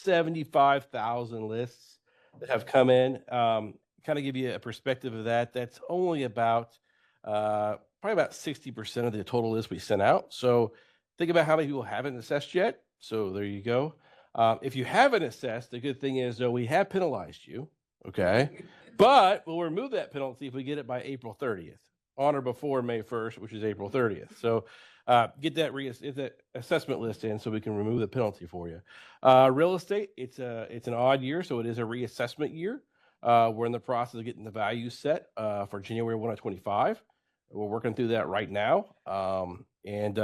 75,000 lists that have come in. Kind of give you a perspective of that. That's only about probably about 60% of the total list we sent out. So think about how many people haven't assessed yet. So there you go. If you haven't assessed, the good thing is though we have penalized you, okay? But we'll remove that penalty if we get it by April 30th, on or before May 1st, which is April 30th. So get that assessment list in so we can remove the penalty for you. Real estate, it's an odd year, so it is a reassessment year. We're in the process of getting the value set for January 1 of 25. We're working through that right now. And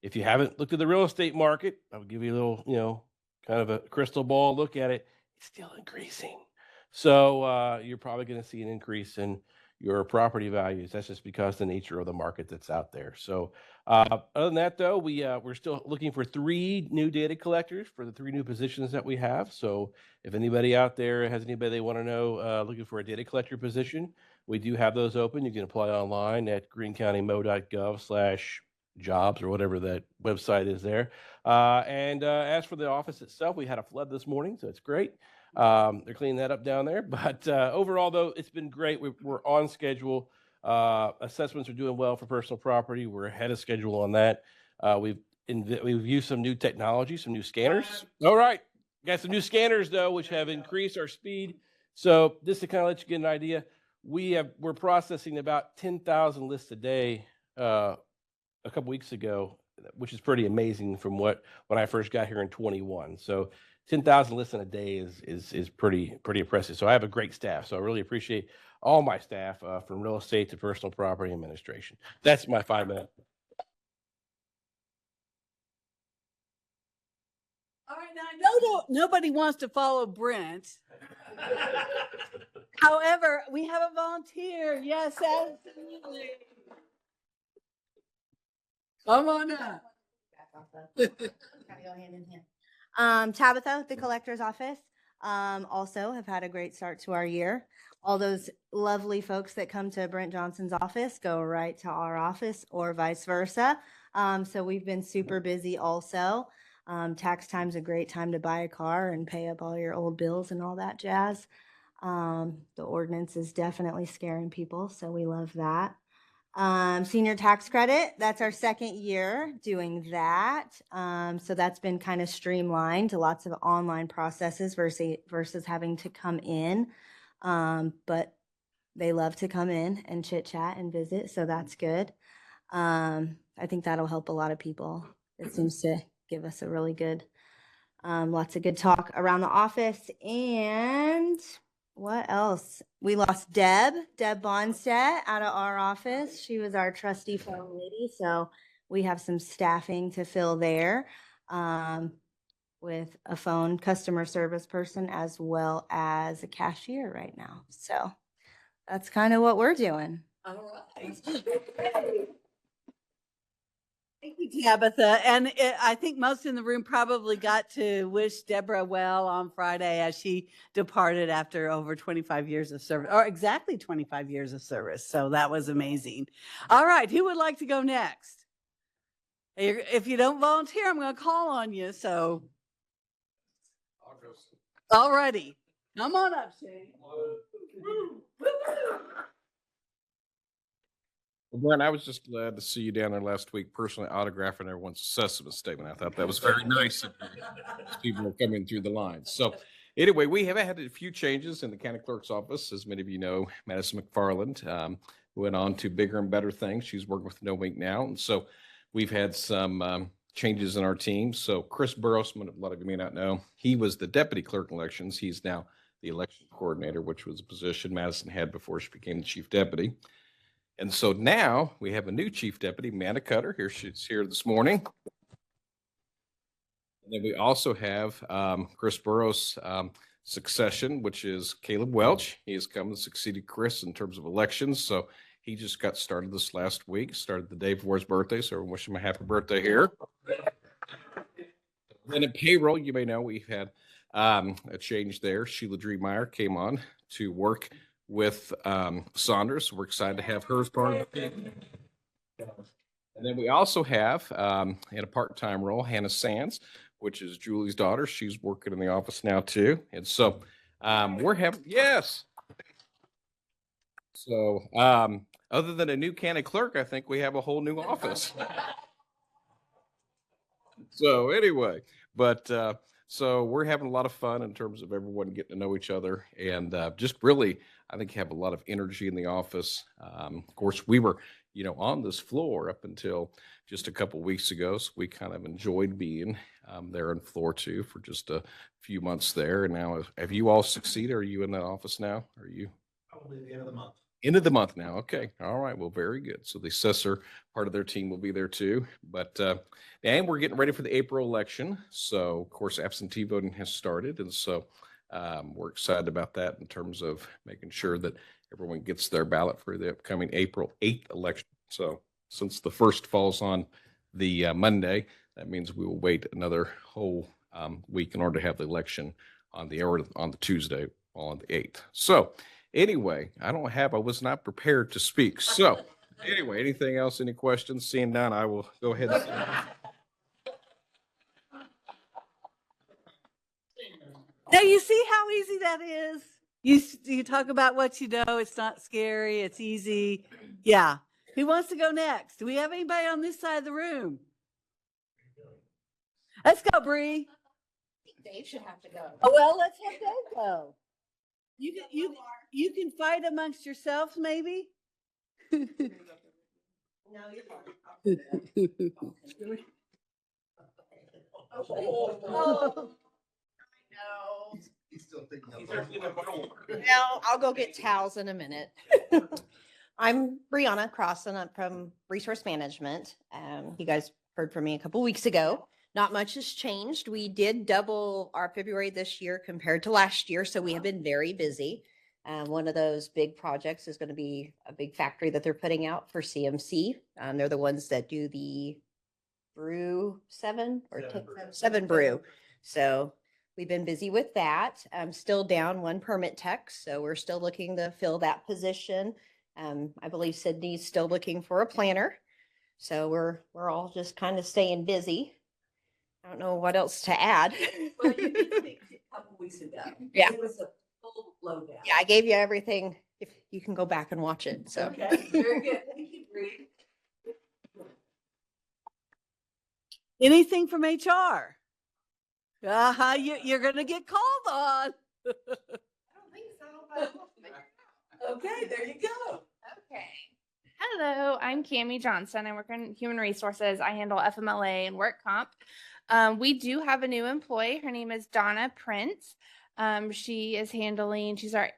if you haven't looked at the real estate market, I'll give you a little, kind of a crystal ball look at it. It's still increasing. So you're probably going to see an increase in your property values. That's just because the nature of the market that's out there. So other than that, though, we're still looking for 3 new data collectors for the 3 new positions that we have. So if anybody out there has anybody they want to know looking for a data collector position, we do have those open. You can apply online at greencountymo.gov/jobs or whatever that website is there. And as for the office itself, we had a flood this morning, so it's great. They're cleaning that up down there. But overall, though, it's been great. We're on schedule. Assessments are doing well for personal property. We're ahead of schedule on that. We've used some new technology, some new scanners. All right. Got some new scanners, though, which have increased our speed. So just to kind of let you get an idea, we're processing about 10,000 lists a day a couple weeks ago, which is pretty amazing from when I first got here in 21. So 10,000 lists in a day is pretty impressive. So I have a great staff. So I really appreciate all my staff from real estate to personal property administration. That's my 5-minute. All right, now I know nobody wants to follow Brent. However, we have a volunteer. Yes, absolutely. Come on up. Tabitha, the collector's office, also have had a great start to our year. All those lovely folks that come to Brent Johnson's office go right to our office or vice versa. So we've been super busy also. Tax time's a great time to buy a car and pay up all your old bills and all that jazz. The ordinance is definitely scaring people, so we love that. Senior tax credit, that's our 2nd year doing that. So that's been kind of streamlined to lots of online processes versus having to come in. But they love to come in and chit chat and visit, so that's good. I think that'll help a lot of people. It seems to give us a really good, lots of good talk around the office. And what else? We lost Deb Bonstedt out of our office. She was our trusty phone lady. So we have some staffing to fill there with a phone customer service person as well as a cashier right now. So that's kind of what we're doing. All right. Thank you, Tabitha. And I think most in the room probably got to wish Deborah well on Friday as she departed after over 25 years of service, or exactly 25 years of service. So that was amazing. All right. Who would like to go next? If you don't volunteer, I'm going to call on you. So, all righty. Come on up, Shane. Well, Brent, I was just glad to see you down there last week, personally autographing everyone's assessment statement. I thought that was very nice of you, as people are coming through the lines. So anyway, we have had a few changes in the county clerk's office. As many of you know, Madison McFarland went on to bigger and better things. She's working with No Wink now. And so we've had some changes in our team. So Chris Burrowsman, a lot of you may not know, he was the deputy clerk in elections. He's now the election coordinator, which was a position Madison had before she became the chief deputy. And so now we have a new chief deputy, Amanda Cutter. She's here this morning. And then we also have Chris Burrows' succession, which is Caleb Welch. He has come and succeeded Chris in terms of elections. So he just got started this last week, started the day before his birthday. So I wish him a happy birthday here. And in payroll, you may know we've had a change there. Sheila Dreemeyer came on to work with Saunders. We're excited to have her as part of the team. And then we also have, in a part-time role, Hannah Sands, which is Julie's daughter. She's working in the office now too. And so we're having, yes. So other than a new county clerk, I think we have a whole new office. So anyway, but so we're having a lot of fun in terms of everyone getting to know each other and just really, I think, have a lot of energy in the office. Of course, we were, on this floor up until just a couple weeks ago. So we kind of enjoyed being there on floor 2 for just a few months there. And now, have you all succeeded? Are you in that office now? Are you? Probably the end of the month. End of the month now. Okay. All right. Well, very good. So the assessor part of their team will be there too. But and we're getting ready for the April election. So of course, absentee voting has started, and so we're excited about that in terms of making sure that everyone gets their ballot for the upcoming April 8th election. So since the first falls on the Monday, that means we will wait another whole week in order to have the election on the Tuesday on the 8th. So. Anyway, I was not prepared to speak. So anyway, anything else, any questions? Seeing none, I will go ahead and. Now you see how easy that is? You talk about what you know. It's not scary. It's easy. Yeah. Who wants to go next? Do we have anybody on this side of the room? Let's go, Bree. Dave should have to go. Oh, well, let's have Dave go. You can fight amongst yourselves, maybe. No, you're fine. Oh, no. He's still thinking Well, I'll go get towels in a minute. I'm Brianna Crossan. I'm from Resource Management. You guys heard from me a couple weeks ago. Not much has changed. We did double our February this year compared to last year, so we have been very busy. One of those big projects is going to be a big factory that they're putting out for CMC. They're the ones that do the brew 7 or 7 brew. So we've been busy with that. I'm still down 1 permit tech, so we're still looking to fill that position. I believe Sydney's still looking for a planner. So we're all just kind of staying busy. I don't know what else to add. Well, you did speak a couple weeks ago. Yeah. It was a full lowdown. Yeah, I gave you everything. If you can go back and watch it. So Okay, very good. Thank you, Bree. Anything from HR? You're going to get called on. I don't think so, but Okay, there you go. okay. Hello, I'm Cami Johnson. I work in human resources. I handle FMLA and work comp. We do have a new employee. Her name is Donna Prince. She's our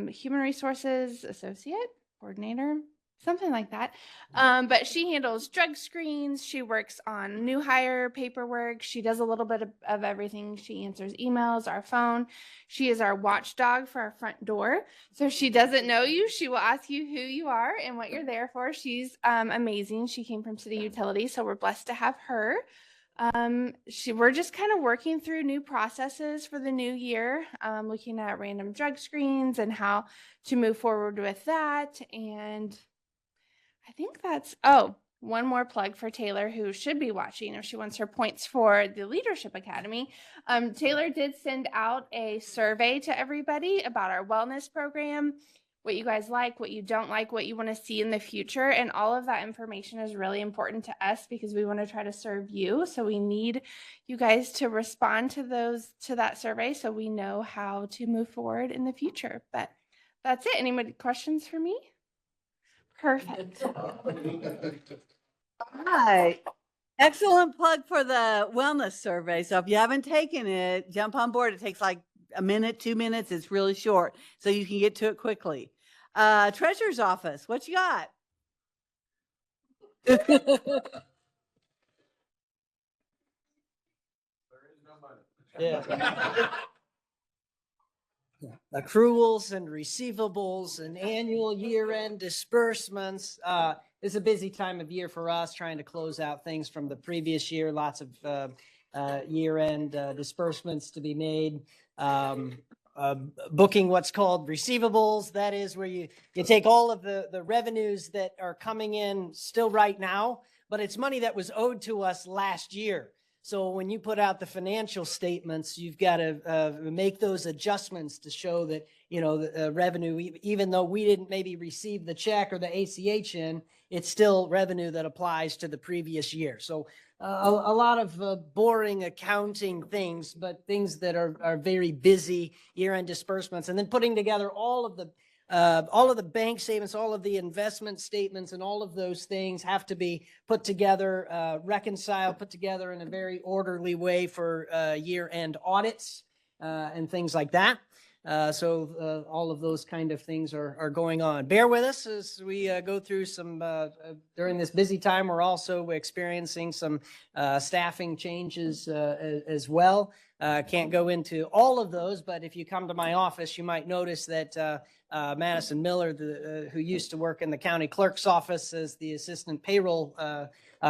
human resources associate, coordinator, something like that. But she handles drug screens. She works on new hire paperwork. She does a little bit of everything. She answers emails, our phone. She is our watchdog for our front door. So if she doesn't know you, she will ask you who you are and what you're there for. She's amazing. She came from City Utilities, so we're blessed to have her. We're just kind of working through new processes for the new year, looking at random drug screens and how to move forward with that. And I think one more plug for Taylor, who should be watching if she wants her points for the Leadership Academy. Taylor did send out a survey to everybody about our wellness program, what you guys like, what you don't like, what you want to see in the future. And all of that information is really important to us because we want to try to serve you. So we need you guys to respond to that survey so we know how to move forward in the future. But that's it. Any questions for me? Perfect. All right. Excellent plug for the wellness survey. So if you haven't taken it, jump on board. It takes like a minute, 2 minutes. It's really short, so you can get to it quickly. Treasurer's office, what you got? Yeah. Accruals and receivables and annual year-end disbursements. It's a busy time of year for us, trying to close out things from the previous year. Lots of year-end disbursements to be made. Booking what's called receivables. That is where you take all of the revenues that are coming in still right now, but it's money that was owed to us last year. So when you put out the financial statements, you've got to make those adjustments to show that, you know, the revenue, even though we didn't maybe receive the check or the ACH in, it's still revenue that applies to the previous year. So a lot of boring accounting things, but things that are very busy year-end disbursements, and then putting together all of the bank statements, all of the investment statements, and all of those things have to be put together, reconciled, put together in a very orderly way for year-end audits and things like that. So all of those kind of things are going on. Bear with us as we go through some, during this busy time, we're also experiencing some staffing changes as well. Can't go into all of those, but if you come to my office, you might notice that Madison Miller, who used to work in the county clerk's office as the assistant payroll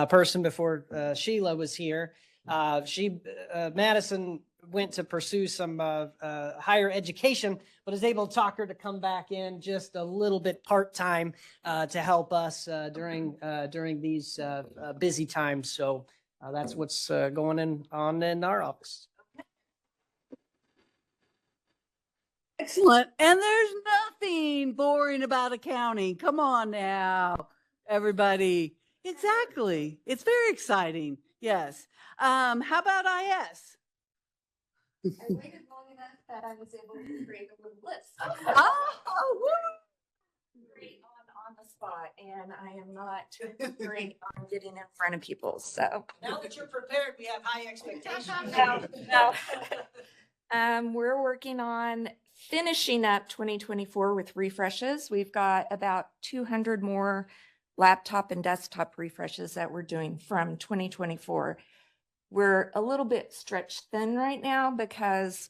person before Sheila was here, Madison went to pursue some higher education, but is able to talk her to come back in just a little bit part-time to help us during these busy times. So that's what's going on in our office. Excellent. And there's nothing boring about accounting. Come on now, everybody. Exactly. It's very exciting. Yes. How about IS? I waited long enough that I was able to create a little list. Oh, woo! Great on the spot, and I am not great on getting in front of people. So Now that you're prepared, we have high expectations. no. We're working on finishing up 2024 with refreshes. We've got about 200 more laptop and desktop refreshes that we're doing from 2024. We're a little bit stretched thin right now because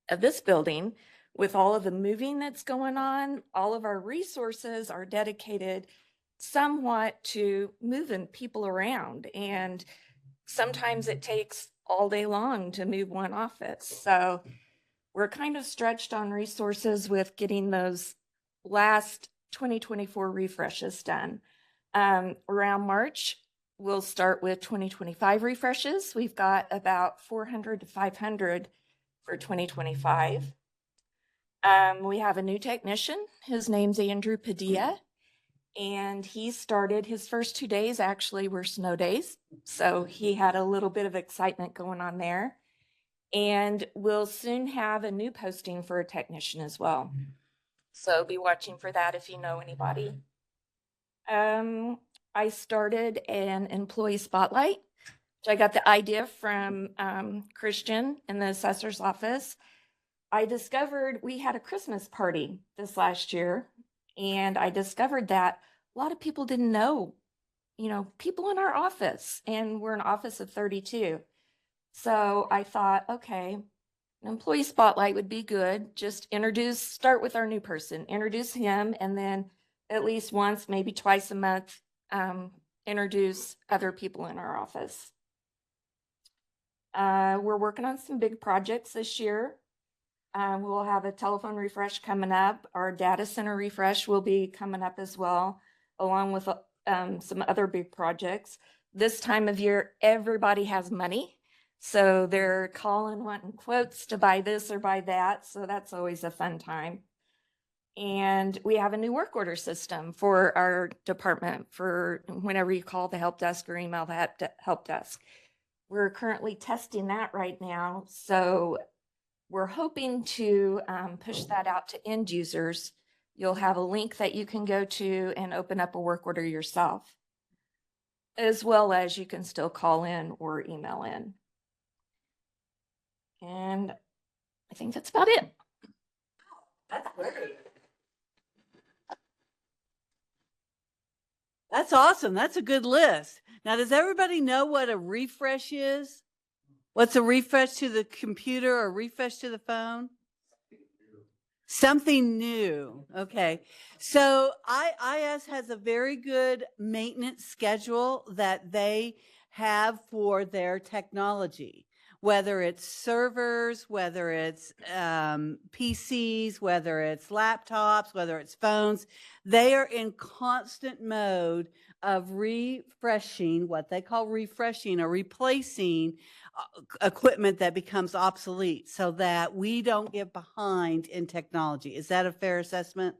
of this building. With all of the moving that's going on, all of our resources are dedicated somewhat to moving people around. And sometimes it takes all day long to move one office. So we're kind of stretched on resources with getting those last 2024 refreshes done. Around March, we'll start with 2025 refreshes. We've got about 400 to 500 for 2025. We have a new technician. His name's Andrew Padilla, and he started his first 2 days actually were snow days. So he had a little bit of excitement going on there. And we'll soon have a new posting for a technician as well. So be watching for that if you know anybody. I started an employee spotlight, which I got the idea from Christian in the assessor's office. I discovered we had a Christmas party this last year, and I discovered that a lot of people didn't know, you know, people in our office, and we're an office of 32. So I thought, okay, an employee spotlight would be good. Just start with our new person, introduce him, and then at least once, maybe twice a month, introduce other people in our office. We're working on some big projects this year. We'll have a telephone refresh coming up. Our data center refresh will be coming up as well, along with some other big projects. This time of year, everybody has money. So they're calling, wanting quotes to buy this or buy that. So that's always a fun time. And we have a new work order system for our department for whenever you call the help desk or email the help desk. We're currently testing that right now. So we're hoping to push that out to end users. You'll have a link that you can go to and open up a work order yourself, as well as you can still call in or email in. And I think that's about it. That's great. That's awesome. That's a good list. Now, does everybody know what a refresh is? What's a refresh to the computer or refresh to the phone? Something new. Okay. So IS has a very good maintenance schedule that they have for their technology, whether it's servers, whether it's PCs, whether it's laptops, whether it's phones. They are in constant mode of refreshing, what they call refreshing or replacing equipment that becomes obsolete so that we don't get behind in technology. Is that a fair assessment?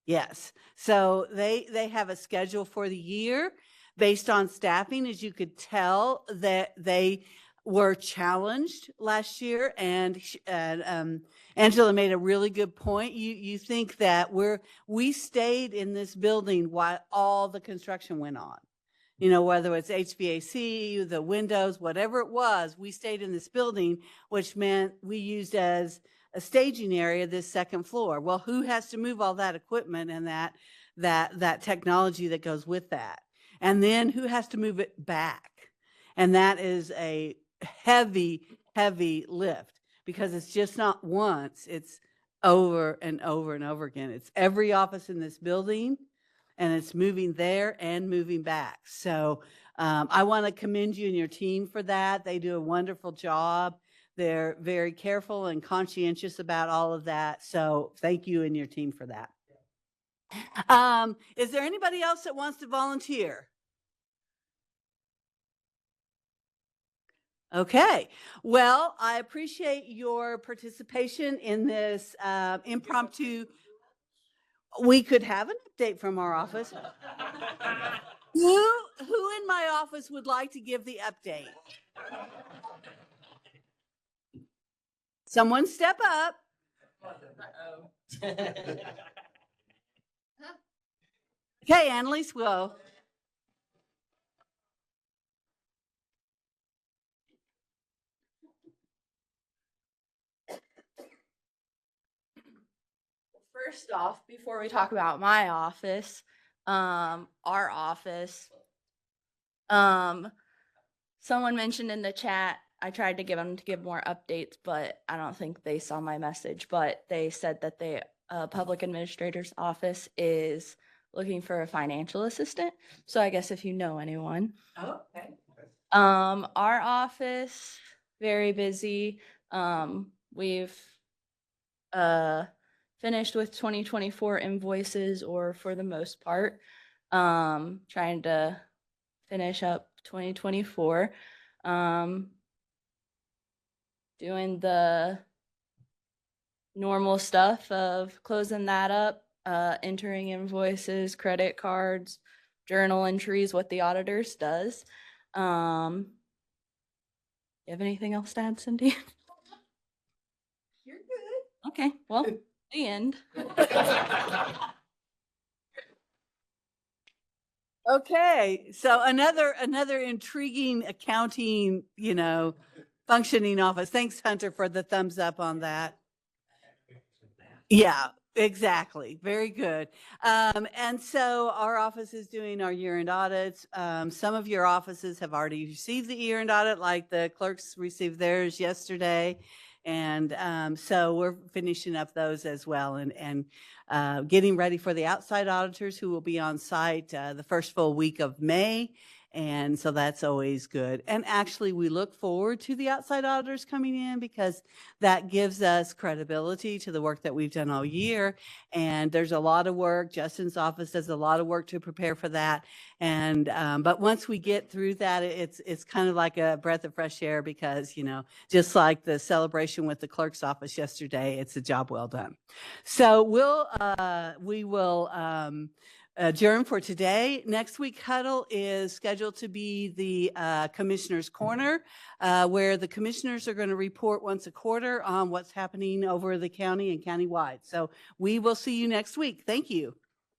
Yes. So they have a schedule for the year based on staffing. As you could tell, that they were challenged last year, and Angela made a really good point. You think that we stayed in this building while all the construction went on. You know, whether it's HVAC, the windows, whatever it was, we stayed in this building, which meant we used as a staging area this second floor. Well, who has to move all that equipment and that technology that goes with that? And then who has to move it back? And that is a heavy, heavy lift, because it's just not once, it's over and over and over again. It's every office in this building, and it's moving there and moving back. So I want to commend you and your team for that. They do a wonderful job. They're very careful and conscientious about all of that. So thank you and your team for that. Is there anybody else that wants to volunteer? Okay. Well, I appreciate your participation in this impromptu. We could have an update from our office. Who in my office would like to give the update? Someone step up. Okay, Annalise, will. First off, before we talk about my office, our office, someone mentioned in the chat, I tried to give them to give more updates, but I don't think they saw my message, but they said that the public administrator's office is looking for a financial assistant. So I guess if you know anyone. Oh, okay. Our office, very busy. We've finished with 2024 invoices, or for the most part, trying to finish up 2024. Doing the normal stuff of closing that up, entering invoices, credit cards, journal entries, what the auditors does. You have anything else to add, Cindy? You're good. Okay, well, the end. Okay, so another intriguing accounting, functioning office. Thanks, Hunter, for the thumbs up on that. Yeah, exactly. Very good. And so our office is doing our year-end audits. Some of your offices have already received the year-end audit, like the clerks received theirs yesterday. And so we're finishing up those as well, and getting ready for the outside auditors who will be on site the first full week of May. And so that's always good. And actually, we look forward to the outside auditors coming in, because that gives us credibility to the work that we've done all year. And there's a lot of work. Justin's office does a lot of work to prepare for that. And but once we get through that, it's kind of like a breath of fresh air, because just like the celebration with the clerk's office yesterday, it's a job well done. So we will adjourn for today. Next week huddle is scheduled to be the Commissioner's Corner, where the commissioners are going to report once a quarter on what's happening over the county and countywide. So we will see you next week. Thank you.